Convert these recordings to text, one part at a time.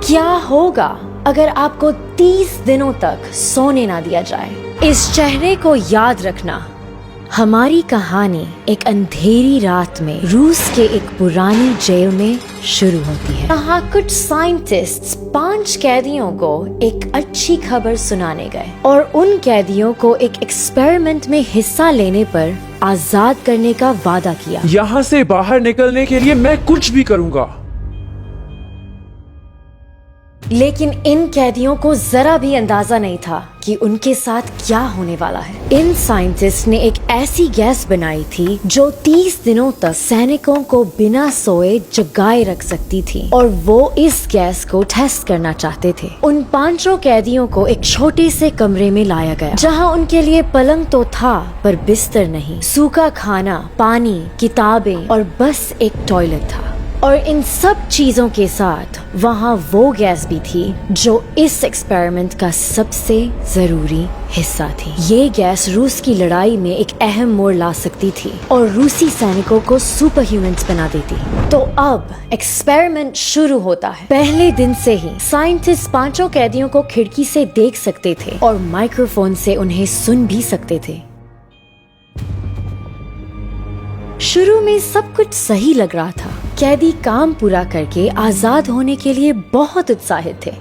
क्या होगा अगर आपको 30 दिनों तक सोने ना दिया जाए? इस चेहरे को याद रखना। हमारी कहानी एक अंधेरी रात में रूस के एक पुरानी जेल में शुरू होती है। यहाँ कुछ साइंटिस्ट्स 5 कैदियों को एक अच्छी खबर सुनाने गए और उन कैदियों को एक एक्सपेरिमेंट में हिस्सा लेने पर आजाद करने का वादा किया। यहाँ से बाहर निकलने के लिए मैं कुछ भी करूँगा। लेकिन इन कैदियों को जरा भी अंदाजा नहीं था कि उनके साथ क्या होने वाला है। इन साइंटिस्ट ने एक ऐसी गैस बनाई थी जो 30 दिनों तक सैनिकों को बिना सोए जगाए रख सकती थी और वो इस गैस को टेस्ट करना चाहते थे। उन 5 कैदियों को एक छोटे से कमरे में लाया गया जहां उनके लिए पलंग तो था पर बिस्तर नहीं, सूखा खाना, पानी, किताबें और बस एक टॉयलेट था। और इन सब चीजों के साथ वहाँ वो गैस भी थी जो इस एक्सपेरिमेंट का सबसे जरूरी हिस्सा थी। ये गैस रूस की लड़ाई में एक अहम मोड़ ला सकती थी और रूसी सैनिकों को सुपर ह्यूमंस बना देती। तो अब एक्सपेरिमेंट शुरू होता है। पहले दिन से ही साइंटिस्ट 5 कैदियों को खिड़की से देख सकते थे और माइक्रोफोन से उन्हें सुन भी सकते थे। शुरू में सब कुछ सही लग रहा था। कैदी काम पूरा करके आजाद होने के लिए बहुत उत्साहित थे।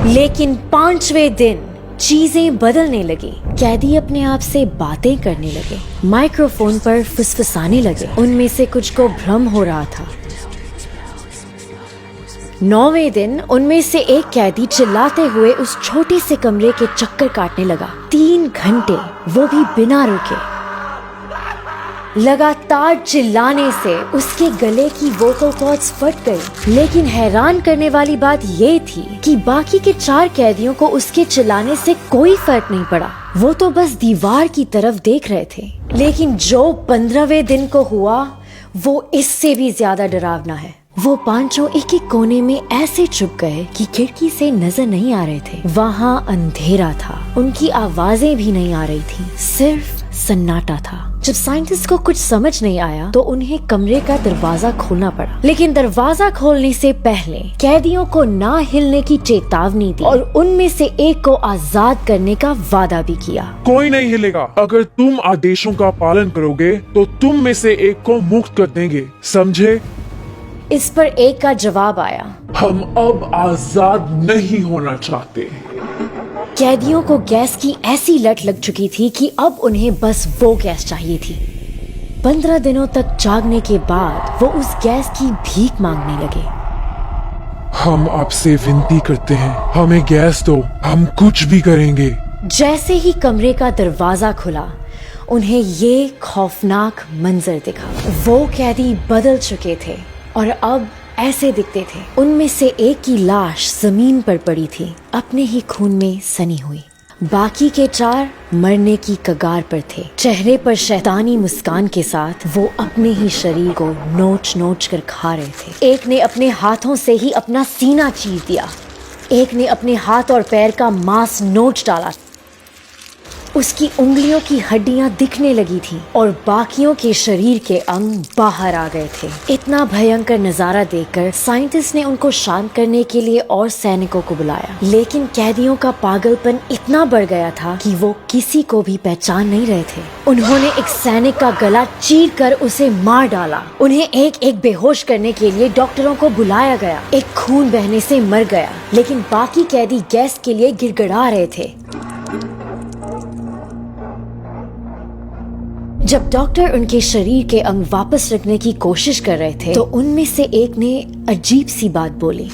लेकिन 5वें दिन चीजें बदलने लगी। कैदी अपने आप से बातें करने लगे, माइक्रोफोन पर फुसफुसाने लगे। उनमें से कुछ को भ्रम हो रहा था। 9वें दिन उनमें से एक कैदी चिल्लाते हुए उस छोटे से कमरे के चक्कर काटने लगा। 3 घंटे, वो भी बिना रुके। लगातार चिल्लाने से उसके गले की वोकल कॉर्ड्स फट गई। लेकिन हैरान करने वाली बात ये थी कि बाकी के 4 कैदियों को उसके चिल्लाने से कोई फर्क नहीं पड़ा। वो तो बस दीवार की तरफ देख रहे थे। लेकिन जो 15वें दिन को हुआ वो इससे भी ज्यादा डरावना है। वो 5 एक कोने में ऐसे छुप गए कि खिड़की से नजर नहीं आ रहे थे। वहाँ अंधेरा था, उनकी आवाजें भी नहीं आ रही थी, सिर्फ सन्नाटा था। जब साइंटिस्ट को कुछ समझ नहीं आया तो उन्हें कमरे का दरवाजा खोलना पड़ा। लेकिन दरवाजा खोलने से पहले कैदियों को ना हिलने की चेतावनी दी और उनमें से एक को आजाद करने का वादा भी किया। कोई नहीं हिलेगा। अगर तुम आदेशों का पालन करोगे तो तुम में से एक को मुक्त कर देंगे, समझे? इस पर एक का जवाब आया, हम अब आजाद नहीं होना चाहते। कैदियों को गैस की ऐसी लत लग चुकी थी कि अब उन्हें बस वो गैस चाहिए थी। 15 दिनों तक जागने के बाद वो उस गैस की भीख मांगने लगे। हम आपसे विनती करते हैं, हमें गैस दो, हम कुछ भी करेंगे। जैसे ही कमरे का दरवाजा खुला उन्हें ये खौफनाक मंजर दिखा। वो कैदी बदल चुके थे और अब ऐसे दिखते थे। उनमें से एक की लाश जमीन पर पड़ी थी, अपने ही खून में सनी हुई। बाकी के 4 मरने की कगार पर थे। चेहरे पर शैतानी मुस्कान के साथ वो अपने ही शरीर को नोच नोच कर खा रहे थे। एक ने अपने हाथों से ही अपना सीना चीर दिया। एक ने अपने हाथ और पैर का मांस नोच डाला। उसकी उंगलियों की हड्डियां दिखने लगी थी और बाकियों के शरीर के अंग बाहर आ गए थे। इतना भयंकर नजारा देखकर साइंटिस्ट ने उनको शांत करने के लिए और सैनिकों को बुलाया। लेकिन कैदियों का पागलपन इतना बढ़ गया था कि वो किसी को भी पहचान नहीं रहे थे। उन्होंने एक सैनिक का गला चीर कर उसे मार डाला। उन्हें एक एक बेहोश करने के लिए डॉक्टरों को बुलाया गया। एक खून बहने से मर गया, लेकिन बाकी कैदी गैस के लिए गिड़गिड़ा रहे थे। जब डॉक्टर उनके शरीर के अंग वापस रखने की कोशिश कर रहे थे तो उनमें से एक ने अजीब सी बात बोली।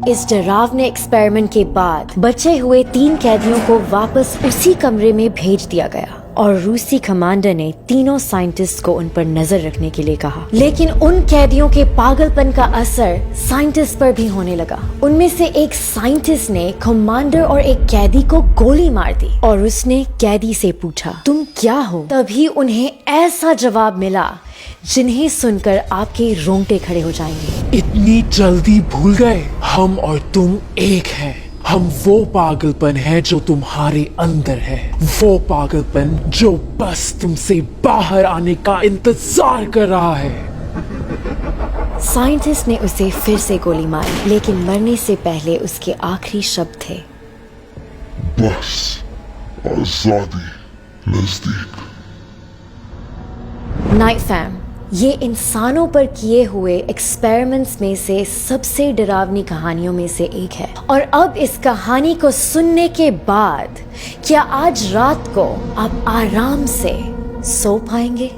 इस डरावने एक्सपेरिमेंट के बाद बचे हुए 3 कैदियों को वापस उसी कमरे में भेज दिया गया और रूसी कमांडर ने तीनों साइंटिस्ट को उन पर नजर रखने के लिए कहा। लेकिन उन कैदियों के पागलपन का असर साइंटिस्ट पर भी होने लगा। उनमें से एक साइंटिस्ट ने कमांडर और एक कैदी को गोली मार दी और उसने कैदी से पूछा, तुम क्या हो? तभी उन्हें ऐसा जवाब मिला जिन्हें सुनकर आपके रोंगटे खड़े हो जाएंगे। इतनी जल्दी भूल गए? हम और तुम एक हैं। हम वो पागलपन है जो तुम्हारे अंदर है, वो पागलपन जो बस तुमसे बाहर आने का इंतजार कर रहा है। साइंटिस्ट ने उसे फिर से गोली मारी, लेकिन मरने से पहले उसके आखिरी शब्द थे, बस आजादी नजदीक। नाइट फैम, ये इंसानों पर किए हुए एक्सपेरिमेंट्स में से सबसे डरावनी कहानियों में से एक है। और अब इस कहानी को सुनने के बाद क्या आज रात को आप आराम से सो पाएंगे?